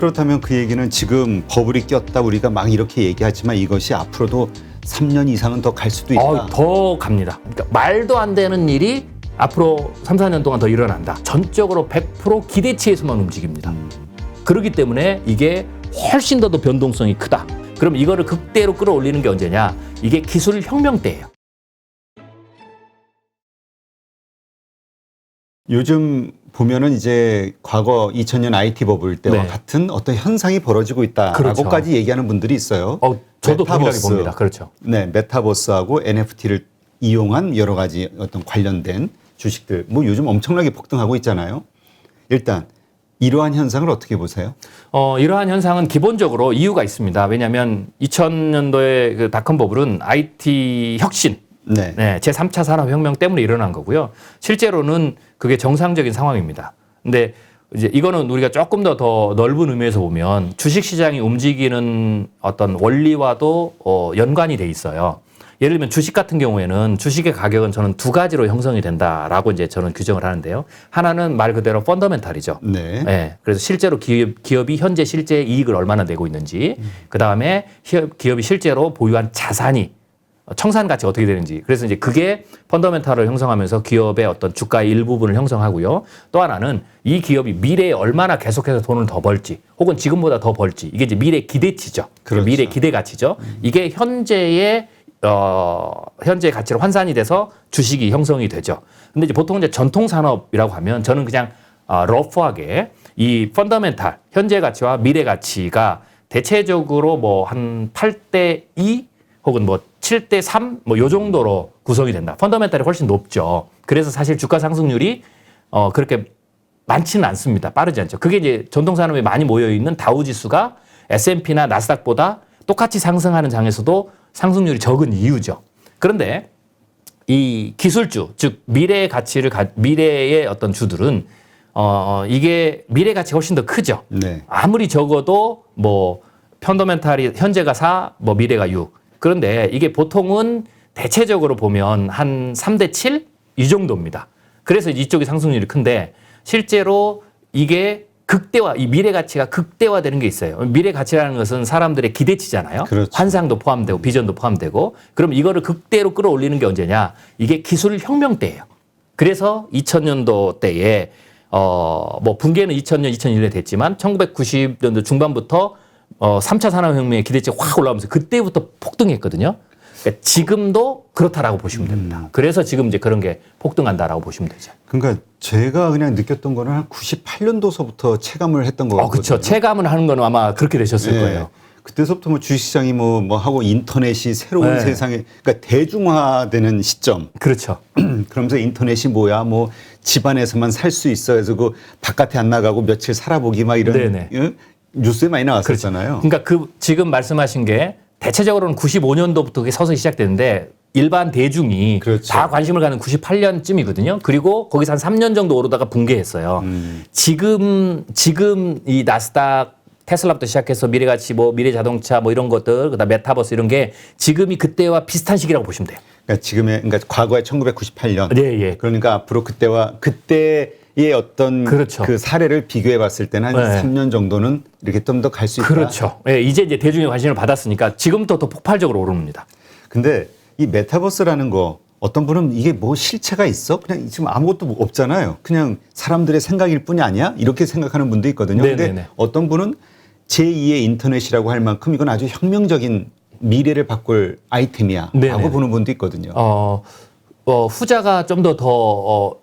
그렇다면 그 얘기는 지금 버블이 꼈다 우리가 막 이렇게 얘기하지만 이것이 앞으로도 3년 이상은 더 갈 수도 있다. 더 갑니다. 그러니까 말도 안 되는 일이 앞으로 3, 4년 동안 더 일어난다. 전적으로 100% 기대치에서만 움직입니다. 그렇기 때문에 이게 훨씬 더 변동성이 크다. 그럼 이거를 극대로 끌어올리는 게 언제냐? 이게 기술 혁명 때예요. 요즘 보면은 이제 과거 2000년 IT 버블 때와 네. 같은 어떤 현상이 벌어지고 있다라고까지 그렇죠. 얘기하는 분들이 있어요. 저도 동일하게 메타버스, 봅니다. 그렇죠. 네, 메타버스하고 NFT를 이용한 여러 가지 어떤 관련된 주식들 뭐 요즘 엄청나게 폭등하고 있잖아요. 일단 이러한 현상을 어떻게 보세요? 이러한 현상은 기본적으로 이유가 있습니다. 왜냐하면 2000년도의 그 닷컴 버블은 IT 혁신, 네. 제3차 산업혁명 때문에 일어난 거고요. 실제로는 그게 정상적인 상황입니다. 근데 이제 이거는 우리가 조금 더 넓은 의미에서 보면 주식시장이 움직이는 어떤 원리와도 연관이 돼 있어요. 예를 들면 주식 같은 경우에는 주식의 가격은 저는 두 가지로 형성이 된다라고 이제 저는 규정을 하는데요. 하나는 말 그대로 펀더멘탈이죠. 네. 그래서 실제로 기업이 현재 실제 이익을 얼마나 내고 있는지, 그 다음에 기업이 실제로 보유한 자산이 청산 가치가 어떻게 되는지. 그래서 이제 그게 펀더멘탈을 형성하면서 기업의 어떤 주가의 일부분을 형성하고요. 또 하나는 이 기업이 미래에 얼마나 계속해서 돈을 더 벌지, 혹은 지금보다 더 벌지. 이게 이제 미래 기대치죠. 그렇죠. 미래 기대 가치죠. 이게 현재 가치로 환산이 돼서 주식이 형성이 되죠. 근데 이제 보통 이제 전통 산업이라고 하면 저는 그냥 러프하게 이 펀더멘탈 현재 가치와 미래 가치가 대체적으로 뭐 한 8대2 혹은 뭐 7대3 뭐 요 정도로 구성이 된다. 펀더멘탈이 훨씬 높죠. 그래서 사실 주가 상승률이 그렇게 많지는 않습니다. 빠르지 않죠. 그게 이제 전통 산업에 많이 모여 있는 다우 지수가 S&P나 나스닥보다 똑같이 상승하는 장에서도 상승률이 적은 이유죠. 그런데 이 기술주, 즉 미래의 가치를 미래의 어떤 주들은 이게 미래 가치가 훨씬 더 크죠. 네. 아무리 적어도 뭐 펀더멘탈이 현재가 4, 뭐 미래가 6. 그런데 이게 보통은 대체적으로 보면 한 3대 7 이 정도입니다. 그래서 이쪽이 상승률이 큰데 실제로 이게 이 미래 가치가 극대화되는 게 있어요. 미래 가치라는 것은 사람들의 기대치잖아요. 그렇죠. 환상도 포함되고 비전도 포함되고. 그럼 이거를 극대로 끌어올리는 게 언제냐? 이게 기술 혁명 때예요. 그래서 2000년도 때에 뭐 붕괴는 2000년, 2001년에 됐지만 1990년도 중반부터 3차 산업혁명의 기대치가 확 올라오면서 그때부터 폭등했거든요. 그러니까 지금도 그렇다라고 보시면 됩니다. 그래서 지금 이제 그런 게 폭등한다라고 보시면 되죠. 그러니까 제가 그냥 느꼈던 거는 한 98년도서부터 체감을 했던 거 같거든요. 그렇죠. 체감을 하는 건 아마 그렇게 되셨을 거예요. 그때서부터 뭐 주식시장이 뭐 하고 인터넷이 새로운 세상에 그러니까 대중화되는 시점. 그렇죠. 그러면서 인터넷이 뭐야 뭐 집안에서만 살 수 있어 해서 그 바깥에 안 나가고 며칠 살아보기 막 이런 뉴스에 많이 나왔었잖아요. 그러니까 지금 말씀하신 게 대체적으로는 95년도부터 그게 서서히 시작되는데 일반 대중이 다 관심을 갖는 98년쯤이거든요. 그리고 거기서 한 3년 정도 오르다가 붕괴했어요. 지금 이 나스닥 테슬라부터 시작해서 미래가치 뭐 미래자동차 뭐 이런 것들 그다음 메타버스 이런 게 지금이 그때와 비슷한 시기라고 보시면 돼요. 그러니까 과거에 1998년. 예. 그러니까 앞으로 그때의 어떤 그 사례를 비교해 봤을 때는 한 3년 정도는 이렇게 좀 더 갈 수 있다. 그렇죠. 이제 대중의 관심을 받았으니까 지금부터 더 폭발적으로 오릅니다. 근데 이 메타버스라는 거 어떤 분은 이게 뭐 실체가 있어? 그냥 지금 아무것도 없잖아요. 그냥 사람들의 생각일 뿐이 아니야? 이렇게 생각하는 분도 있거든요. 근데 어떤 분은 제2의 인터넷이라고 할 만큼 이건 아주 혁명적인 미래를 바꿀 아이템이야 라고 보는 분도 있거든요. 후자가 좀 더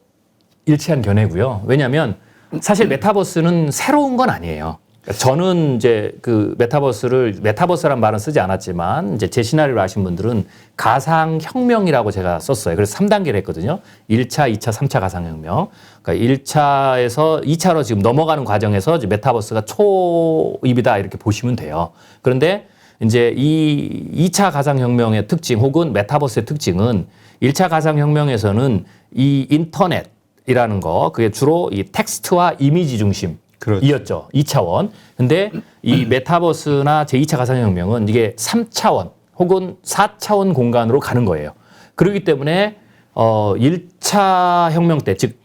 일치한 견해고요. 왜냐하면 사실 메타버스는 새로운 건 아니에요. 저는 이제 그 메타버스란 말은 쓰지 않았지만 이제 제 시나리오를 아신 분들은 가상혁명이라고 제가 썼어요. 그래서 3단계를 했거든요. 1차, 2차, 3차 가상혁명. 그러니까 1차에서 2차로 지금 넘어가는 과정에서 이제 메타버스가 초입이다 이렇게 보시면 돼요. 그런데 이제 이 2차 가상혁명의 특징 혹은 메타버스의 특징은 1차 가상혁명에서는 이 인터넷이라는 거 그게 주로 이 텍스트와 이미지 중심 이었죠. 2차원. 근데 이 메타버스나 제2차 가상혁명은 이게 3차원 혹은 4차원 공간으로 가는 거예요. 그렇기 때문에 1차 혁명 때, 즉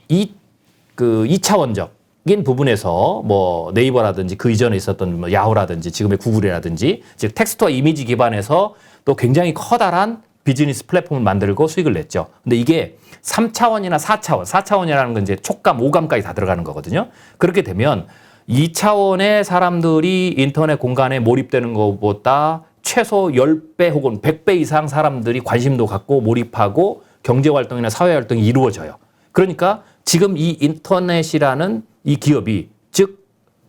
2차원적 부분에서 뭐 네이버라든지 그 이전에 있었던 뭐 야후라든지 지금의 구글이라든지 즉 텍스트와 이미지 기반에서 또 굉장히 커다란 비즈니스 플랫폼을 만들고 수익을 냈죠. 근데 이게 3차원이나 4차원, 4차원이라는 건 이제 촉감, 오감까지 다 들어가는 거거든요. 그렇게 되면 2차원의 사람들이 인터넷 공간에 몰입되는 것보다 최소 10배 혹은 100배 이상 사람들이 관심도 갖고 몰입하고 경제활동이나 사회활동이 이루어져요. 그러니까 지금 이 인터넷이라는 이 기업이 즉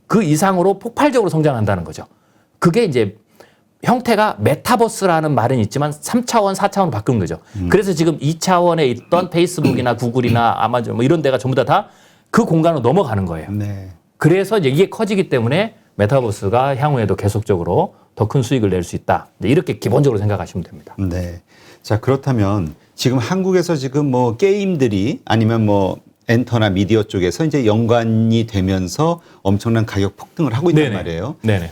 그 이상으로 폭발적으로 성장한다는 거죠. 그게 이제 형태가 메타버스라는 말은 있지만 3차원, 4차원으로 바꾼 거죠. 그래서 지금 2차원에 있던 페이스북이나 구글이나 아마존 뭐 이런 데가 전부 다 그 공간으로 넘어가는 거예요. 네. 그래서 이제 이게 커지기 때문에 메타버스가 향후에도 계속적으로 더 큰 수익을 낼 수 있다. 이렇게 기본적으로 생각하시면 됩니다. 네. 자, 그렇다면 지금 한국에서 지금 뭐 게임들이 아니면 뭐 엔터나 미디어 쪽에서 이제 연관이 되면서 엄청난 가격 폭등을 하고 있단 네네. 말이에요. 네네.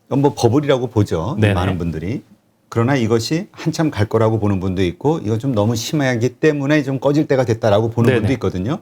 뭐 버블이라고 보죠. 네네. 많은 분들이. 그러나 이것이 한참 갈 거라고 보는 분도 있고 이거 좀 너무 심하기 때문에 좀 꺼질 때가 됐다라고 보는 네네. 분도 있거든요.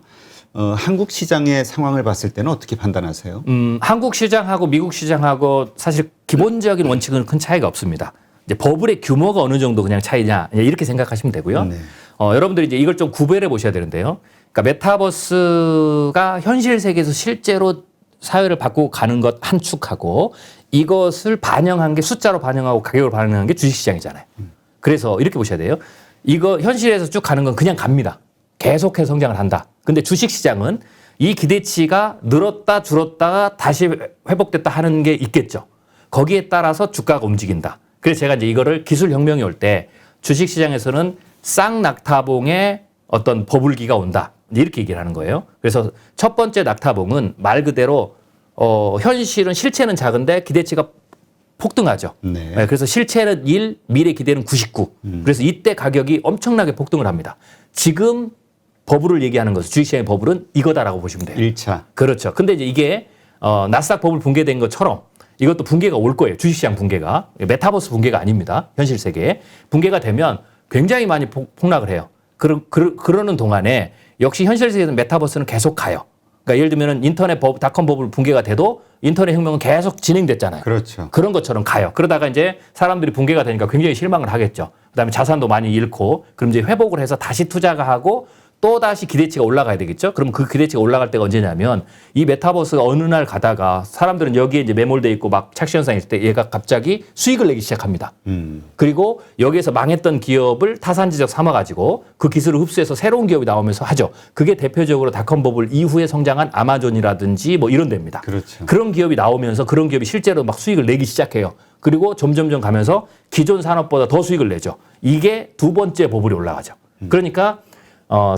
한국 시장의 상황을 봤을 때는 어떻게 판단하세요? 한국 시장하고 미국 시장하고 사실 기본적인 원칙은 큰 차이가 없습니다. 이제 버블의 규모가 어느 정도 그냥 차이냐 이렇게 생각하시면 되고요. 네. 여러분들이 이제 이걸 좀 구별해 보셔야 되는데요. 그러니까 메타버스가 현실 세계에서 실제로 사회를 바꾸고 가는 것 한 축하고 이것을 반영한 게 숫자로 반영하고 가격을 반영한 게 주식시장이잖아요. 그래서 이렇게 보셔야 돼요. 이거 현실에서 쭉 가는 건 그냥 갑니다. 계속해서 성장을 한다. 근데 주식시장은 이 기대치가 늘었다 줄었다가 다시 회복됐다 하는 게 있겠죠. 거기에 따라서 주가가 움직인다. 그래서 제가 이제 이거를 기술혁명이 올 때 주식시장에서는 쌍낙타봉의 어떤 버블기가 온다. 이렇게 얘기를 하는 거예요. 그래서 첫 번째 낙타봉은 말 그대로 현실은 실체는 작은데 기대치가 폭등하죠. 네. 네, 그래서 실체는 1, 미래 기대는 99. 그래서 이때 가격이 엄청나게 폭등을 합니다. 지금 버블을 얘기하는 것은 주식시장의 버블은 이거다라고 보시면 돼요. 1차. 그렇죠. 근데 이제 이게 나스닥 버블 붕괴된 것처럼 이것도 붕괴가 올 거예요. 주식시장 붕괴가. 메타버스 붕괴가 아닙니다. 현실 세계에. 붕괴가 되면 굉장히 많이 폭락을 해요. 그러는 동안에 역시 현실 세계에서 메타버스는 계속 가요. 그러니까 예를 들면 인터넷 닷컴 버블 붕괴가 돼도 인터넷 혁명은 계속 진행됐잖아요. 그렇죠. 그런 것처럼 가요. 그러다가 이제 사람들이 붕괴가 되니까 굉장히 실망을 하겠죠. 그다음에 자산도 많이 잃고 그럼 이제 회복을 해서 다시 투자가 하고 또 다시 기대치가 올라가야 되겠죠. 그럼 그 기대치가 올라갈 때가 언제냐면 이 메타버스가 어느 날 가다가 사람들은 여기에 이제 매몰돼 있고 막 착시 현상이 있을 때 얘가 갑자기 수익을 내기 시작합니다. 그리고 여기에서 망했던 기업을 타산지적 삼아가지고 그 기술을 흡수해서 새로운 기업이 나오면서 하죠. 그게 대표적으로 닷컴 버블 이후에 성장한 아마존이라든지 뭐 이런 데입니다. 그렇죠. 그런 기업이 나오면서 그런 기업이 실제로 막 수익을 내기 시작해요. 그리고 점점점 가면서 기존 산업보다 더 수익을 내죠. 이게 두 번째 버블이 올라가죠. 그러니까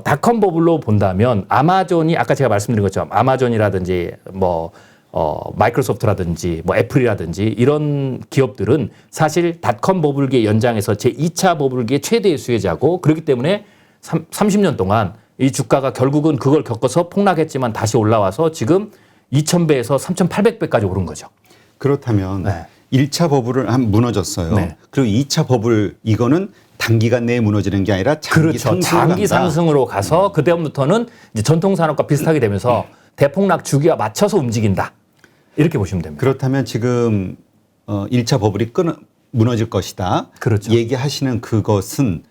닷컴 버블로 본다면 아마존이 아까 제가 말씀드린 것처럼 아마존이라든지 뭐 마이크로소프트라든지 뭐 애플이라든지 이런 기업들은 사실 닷컴 버블기의 연장에서 제2차 버블기의 최대의 수혜자고 그렇기 때문에 30년 동안 이 주가가 결국은 그걸 겪어서 폭락했지만 다시 올라와서 지금 2,000배에서 3,800배까지 오른 거죠. 그렇다면 네. 1차 버블을 한 무너졌어요. 네. 그리고 2차 버블 이거는 단기간 내에 무너지는 게 아니라 장기 그렇죠. 상승으로 장기 간다. 상승으로 가서 그다음부터는 이제 전통 산업과 비슷하게 되면서 대폭락 주기와 맞춰서 움직인다. 이렇게 보시면 됩니다. 그렇다면 지금 1차 버블이 무너질 것이다. 그렇죠. 얘기하시는 그것은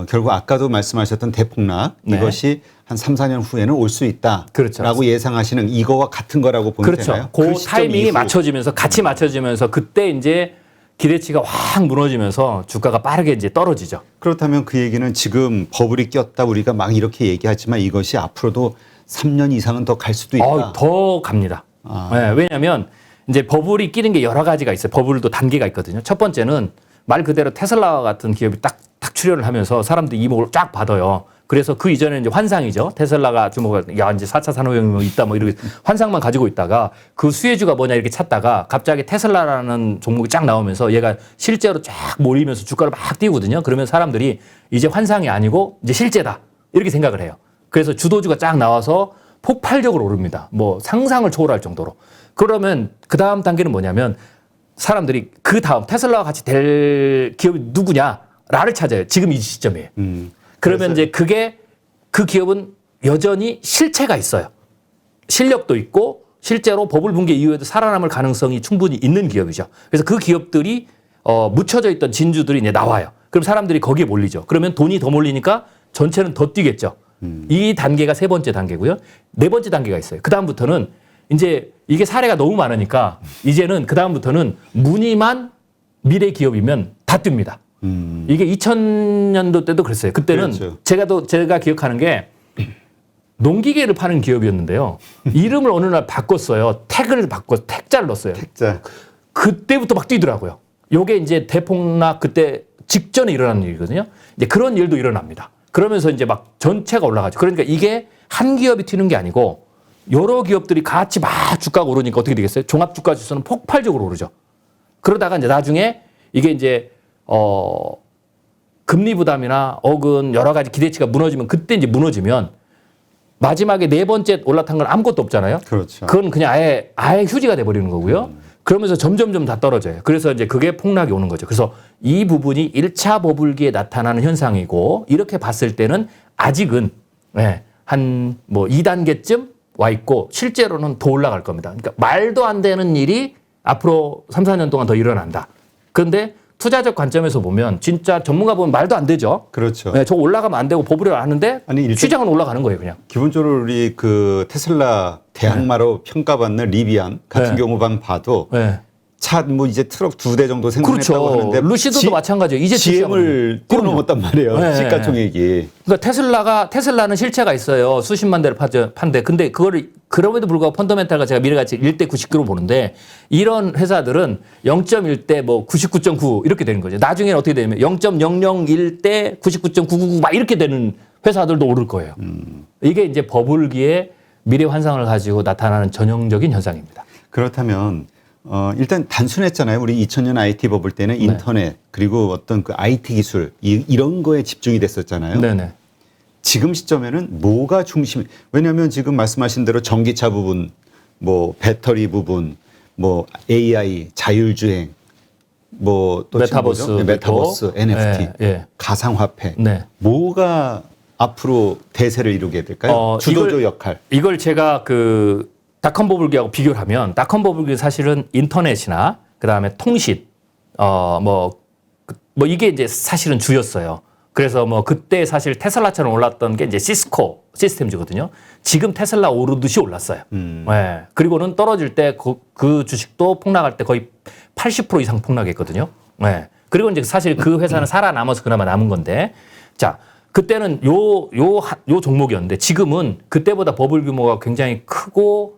결국 아까도 말씀하셨던 대폭락 네. 이것이 한 3, 4년 후에는 올 수 있다라고 그렇죠. 예상하시는 이거와 같은 거라고 보면 그렇죠. 되나요? 그 시점 타이밍이 이후. 맞춰지면서 같이 맞춰지면서 그때 이제 기대치가 확 무너지면서 주가가 빠르게 이제 떨어지죠. 그렇다면 그 얘기는 지금 버블이 꼈다 우리가 막 이렇게 얘기하지만 이것이 앞으로도 3년 이상은 더 갈 수도 있다. 더 갑니다. 네, 왜냐하면 이제 버블이 끼는 게 여러 가지가 있어요. 버블도 단계가 있거든요. 첫 번째는 말 그대로 테슬라와 같은 기업이 딱 출현을 하면서 사람들이 이목을 쫙 받아요. 그래서 그 이전에는 이제 환상이죠. 테슬라가 주목을, 야, 이제 4차 산업혁명 있다 뭐 이렇게 환상만 가지고 있다가 그 수혜주가 뭐냐 이렇게 찾다가 갑자기 테슬라라는 종목이 쫙 나오면서 얘가 실제로 쫙 몰리면서 주가를 막 띄우거든요. 그러면 사람들이 이제 환상이 아니고 이제 실제다. 이렇게 생각을 해요. 그래서 주도주가 쫙 나와서 폭발적으로 오릅니다. 뭐 상상을 초월할 정도로. 그러면 그 다음 단계는 뭐냐면 사람들이 그 다음 테슬라와 같이 될 기업이 누구냐를 찾아요. 지금 이 시점이에요. 그러면 이제 그게 그 기업은 여전히 실체가 있어요. 실력도 있고 실제로 버블 붕괴 이후에도 살아남을 가능성이 충분히 있는 기업이죠. 그래서 그 기업들이 묻혀져 있던 진주들이 이제 나와요. 그럼 사람들이 거기에 몰리죠. 그러면 돈이 더 몰리니까 전체는 더 뛰겠죠. 이 단계가 세 번째 단계고요. 네 번째 단계가 있어요. 그 다음부터는 이제 이게 사례가 너무 많으니까 이제는 그 다음부터는 무늬만 미래 기업이면 다 뜹니다. 이게 2000년도 때도 그랬어요. 그때는 그렇죠. 제가 기억하는 게 농기계를 파는 기업이었는데요. 이름을 어느 날 바꿨어요. 택을 바꿔 택자를 넣었어요. 택자. 그때부터 막 뛰더라고요. 요게 이제 대폭락 그때 직전에 일어나는 일이거든요. 이제 그런 일도 일어납니다. 그러면서 이제 막 전체가 올라가죠. 그러니까 이게 한 기업이 튀는 게 아니고 여러 기업들이 같이 막 주가가 오르니까 어떻게 되겠어요? 종합 주가 지수는 폭발적으로 오르죠. 그러다가 이제 나중에 이게 이제 금리 부담이나 혹은 여러 가지 기대치가 무너지면 그때 이제 무너지면 마지막에 네 번째 올라탄 건 아무것도 없잖아요. 그렇죠. 그건 그냥 아예 휴지가 돼버리는 거고요. 그러면서 점점점 다 떨어져요. 그래서 이제 그게 폭락이 오는 거죠. 그래서 이 부분이 1차 버블기에 나타나는 현상이고 이렇게 봤을 때는 아직은 한 뭐 2단계쯤 와 있고 실제로는 더 올라갈 겁니다. 그러니까 말도 안 되는 일이 앞으로 3, 4년 동안 더 일어난다. 그런데 투자적 관점에서 보면 진짜 전문가 보면 말도 안 되죠. 그렇죠. 네, 저거 올라가면 안 되고 버블이 아는데 아니, 일단 시장은 올라가는 거예요, 그냥. 기본적으로 우리 그 테슬라 대항마로 평가받는 리비안 같은 네. 경우만 봐도 네. 차 뭐 이제 트럭 2대 정도 생산했다고 그렇죠. 하는데 루시드도 마찬가지예요. 이제 GM을 뛰어넘었단 말이에요. 네. 시가총액이. 그러니까 테슬라는 실체가 있어요. 수십만 대를 판대. 근데 그거를 그럼에도 불구하고 펀더멘탈과 제가 미래가치 1대 99로 보는데 이런 회사들은 0.1대 뭐 99.9 이렇게 되는 거죠. 나중에는 어떻게 되냐면 0.001대 99.999 막 이렇게 되는 회사들도 오를 거예요. 이게 이제 버블기의 미래 환상을 가지고 나타나는 전형적인 현상입니다. 그렇다면 일단 단순했잖아요. 우리 2000년 IT 버블 때는 인터넷 그리고 어떤 그 IT 기술 이런 거에 집중이 됐었잖아요. 네네. 지금 시점에는 뭐가 중심? 왜냐하면 지금 말씀하신 대로 전기차 부분, 뭐 배터리 부분, 뭐 AI, 자율주행, 뭐 또 메타버스, NFT, 가상화폐, 뭐가 앞으로 대세를 이루게 될까요? 주도조 역할. 이걸 제가 그 닷컴 버블기하고 비교를 하면 닷컴 버블기는 사실은 인터넷이나 그다음에 통신, 뭐 이게 이제 사실은 주였어요. 그래서 뭐 그때 사실 테슬라처럼 올랐던 게 이제 시스코 시스템즈거든요. 지금 테슬라 오르듯이 올랐어요. 네. 그리고는 떨어질 때 그 주식도 폭락할 때 거의 80% 이상 폭락했거든요. 네. 그리고 이제 사실 그 회사는 살아남아서 그나마 남은 건데, 자 그때는 요 종목이었는데 지금은 그때보다 버블 규모가 굉장히 크고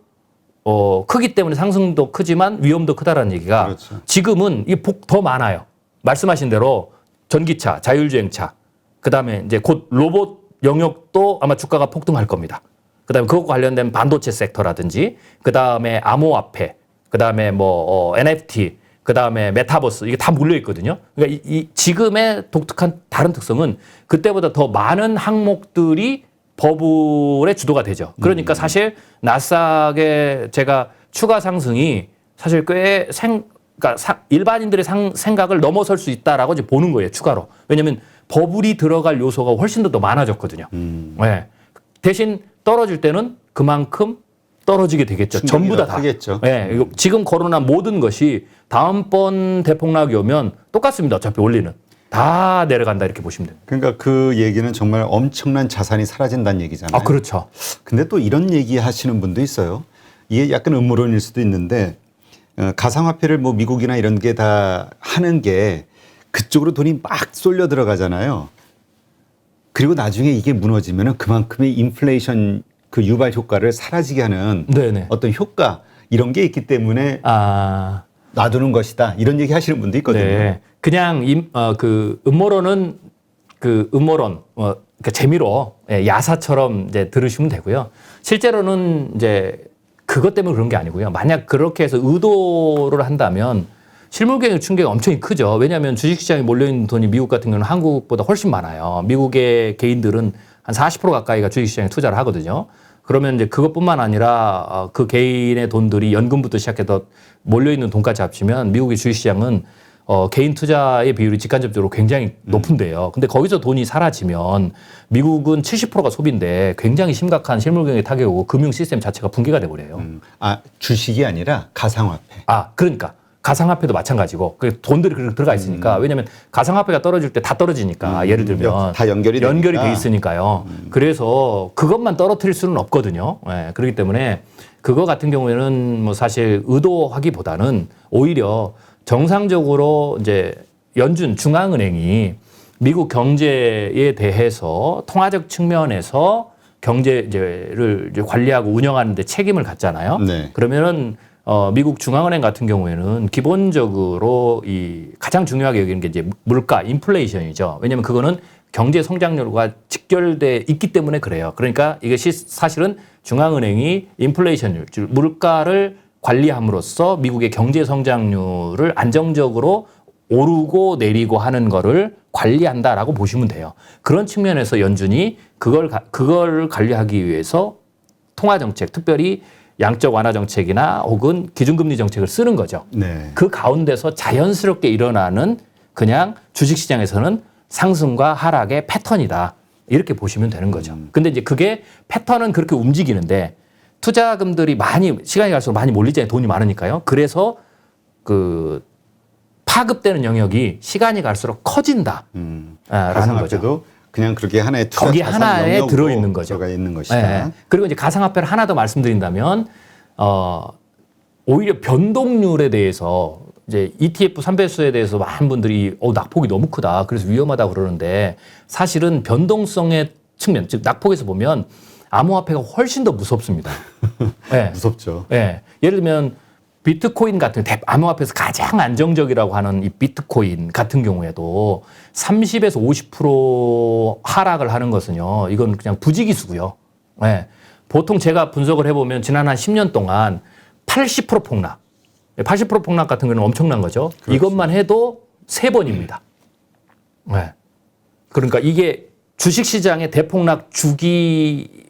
크기 때문에 상승도 크지만 위험도 크다라는 얘기가 그렇죠. 지금은 이게 더 많아요. 말씀하신 대로 전기차, 자율주행차, 그다음에 이제 곧 로봇 영역도 아마 주가가 폭등할 겁니다. 그다음에 그것과 관련된 반도체 섹터라든지, 그다음에 암호화폐, 그다음에 뭐 NFT, 그다음에 메타버스 이게 다 몰려 있거든요. 그러니까 이 지금의 독특한 다른 특성은 그때보다 더 많은 항목들이 버블의 주도가 되죠. 그러니까 사실 나스닥의 제가 추가 상승이 사실 꽤 그러니까 일반인들의 생각을 넘어설 수 있다라고 이제 보는 거예요. 추가로. 왜냐하면 버블이 들어갈 요소가 훨씬 더 많아졌거든요. 네. 대신 떨어질 때는 그만큼 떨어지게 되겠죠. 전부 다. 크겠죠. 네. 지금 거론한 모든 것이 다음번 대폭락이 오면 똑같습니다. 어차피 원리는. 다 내려간다 이렇게 보시면 됩니다. 그러니까 그 얘기는 정말 엄청난 자산이 사라진다는 얘기잖아요. 아, 그렇죠. 근데 또 이런 얘기 하시는 분도 있어요. 이게 약간 음모론일 수도 있는데 가상화폐를 뭐 미국이나 이런 게 다 하는 게 그쪽으로 돈이 막 쏠려 들어가잖아요. 그리고 나중에 이게 무너지면은 그만큼의 인플레이션 그 유발 효과를 사라지게 하는 네네. 어떤 효과 이런 게 있기 때문에 놔두는 것이다. 이런 얘기 하시는 분도 있거든요. 네. 그냥 그 음모론은 그 음모론 그러니까 재미로 야사처럼 이제 들으시면 되고요. 실제로는 이제 그것 때문에 그런 게 아니고요. 만약 그렇게 해서 의도를 한다면 실물경영 충격이 엄청 크죠. 왜냐하면 주식시장에 몰려있는 돈이 미국 같은 경우는 한국보다 훨씬 많아요. 미국의 개인들은 한 40% 가까이가 주식시장에 투자를 하거든요. 그러면 이제 그것뿐만 아니라 그 개인의 돈들이 연금부터 시작해서 몰려있는 돈까지 합치면 미국의 주식시장은 개인 투자의 비율이 직간접적으로 굉장히 높은데요. 근데 거기서 돈이 사라지면 미국은 70%가 소비인데 굉장히 심각한 실물 경기 타격이고 금융 시스템 자체가 붕괴가 돼버려요. 주식이 아니라 가상화폐. 그러니까 가상화폐도 마찬가지고 그 돈들이 그렇게 들어가 있으니까 왜냐하면 가상화폐가 떨어질 때 다 떨어지니까 예를 들면 다 연결이 돼 있으니까요. 그래서 그것만 떨어뜨릴 수는 없거든요. 예, 그렇기 때문에 그거 같은 경우에는 뭐 사실 의도하기보다는 오히려 정상적으로 이제 연준 중앙은행이 미국 경제에 대해서 통화적 측면에서 경제를 이제 관리하고 운영하는 데 책임을 갖잖아요. 네. 그러면은 미국 중앙은행 같은 경우에는 기본적으로 이 가장 중요하게 여기는 게 이제 물가, 인플레이션이죠. 왜냐하면 그거는 경제 성장률과 직결돼 있기 때문에 그래요. 그러니까 이것이 사실은 중앙은행이 인플레이션율, 즉 물가를 관리함으로써 미국의 경제 성장률을 안정적으로 오르고 내리고 하는 거를 관리한다라고 보시면 돼요. 그런 측면에서 연준이 그걸 관리하기 위해서 통화 정책, 특별히 양적 완화 정책이나 혹은 기준금리 정책을 쓰는 거죠. 네. 그 가운데서 자연스럽게 일어나는 그냥 주식시장에서는 상승과 하락의 패턴이다. 이렇게 보시면 되는 거죠. 근데 이제 그게 패턴은 그렇게 움직이는데 투자금들이 시간이 갈수록 많이 몰리잖아요. 돈이 많으니까요. 그래서 그 파급되는 영역이 시간이 갈수록 커진다. 라는 거죠. 그냥 그렇게 하나의 투자 거기 자산 하나에 영역으로 들어있는 거죠. 들어가 있는 것이다. 네. 그리고 이제 가상화폐를 하나 더 말씀드린다면 오히려 변동률에 대해서 이제 ETF 3배수에 대해서 많은 분들이 낙폭이 너무 크다. 그래서 위험하다고 그러는데 사실은 변동성의 측면, 즉 낙폭에서 보면 암호화폐가 훨씬 더 무섭습니다. 네. 무섭죠. 네. 예를 들면 비트코인 같은 암호화폐에서 가장 안정적이라고 하는 이 비트코인 같은 경우에도 30에서 50% 하락을 하는 것은요. 이건 그냥 부지기수고요. 네. 보통 제가 분석을 해보면 지난 한 10년 동안 80% 폭락. 80% 폭락 같은 경우는 엄청난 거죠. 그렇죠. 이것만 해도 3번입니다. 네. 그러니까 이게 주식시장의 대폭락 주기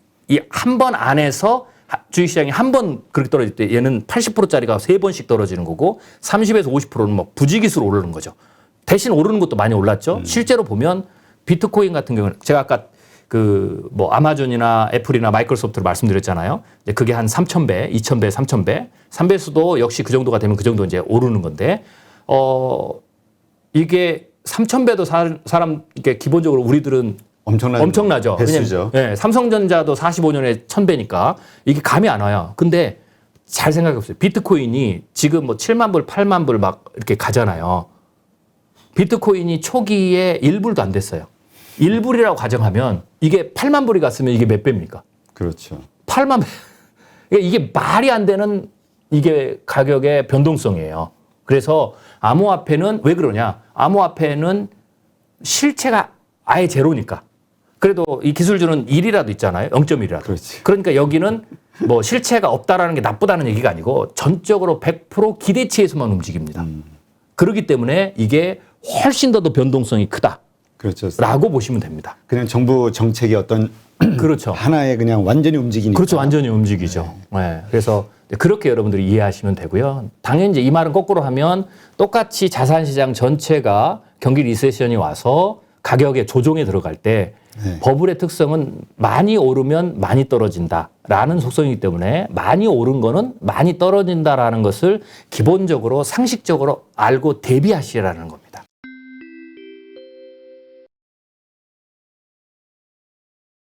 한 번 안에서 주식시장이 한 번 그렇게 떨어질 때 얘는 80%짜리가 3번씩 떨어지는 거고 30에서 50%는 뭐 부지기수로 오르는 거죠. 대신 오르는 것도 많이 올랐죠. 실제로 보면 비트코인 같은 경우는 제가 아까 그 뭐 아마존이나 애플이나 마이크로소프트를 말씀드렸잖아요. 이제 그게 한 3,000배, 2,000배, 3,000배. 3배수도 역시 그 정도가 되면 그 정도 이제 오르는 건데 이게 3,000배도 사람 이게 기본적으로 우리들은 엄청나죠. 배수죠. 왜냐면 삼성전자도 45년에 1,000배니까 이게 감이 안 와요. 근데 잘 생각해 보세요. 비트코인이 지금 뭐 7만 불, 8만 불 막 이렇게 가잖아요. 비트코인이 초기에 1불도 안 됐어요. 1불이라고 가정하면 이게 8만 불이 갔으면 이게 몇 배입니까? 그렇죠. 8만 배. 이게 말이 안 되는 이게 가격의 변동성이에요. 그래서 암호화폐는 왜 그러냐? 암호화폐는 실체가 아예 제로니까. 그래도 이 기술주는 1이라도 있잖아요. 0.1이라도. 그렇지. 그러니까 여기는 뭐 실체가 없다라는 게 나쁘다는 얘기가 아니고 전적으로 100% 기대치에서만 움직입니다. 그렇기 때문에 이게 훨씬 더 변동성이 크다. 그렇죠. 라고 보시면 됩니다. 그냥 정부 정책이 어떤 그렇죠. 하나에 그냥 완전히 움직이니까. 그렇죠. 완전히 움직이죠. 네. 그래서 그렇게 여러분들이 이해하시면 되고요. 당연히 이제 이 말은 거꾸로 하면 똑같이 자산시장 전체가 경기 리세션이 와서 가격의 조정에 들어갈 때 버블의 특성은 많이 오르면 많이 떨어진다라는 속성이기 때문에 많이 오른 거는 많이 떨어진다라는 것을 기본적으로 상식적으로 알고 대비하시라는 겁니다.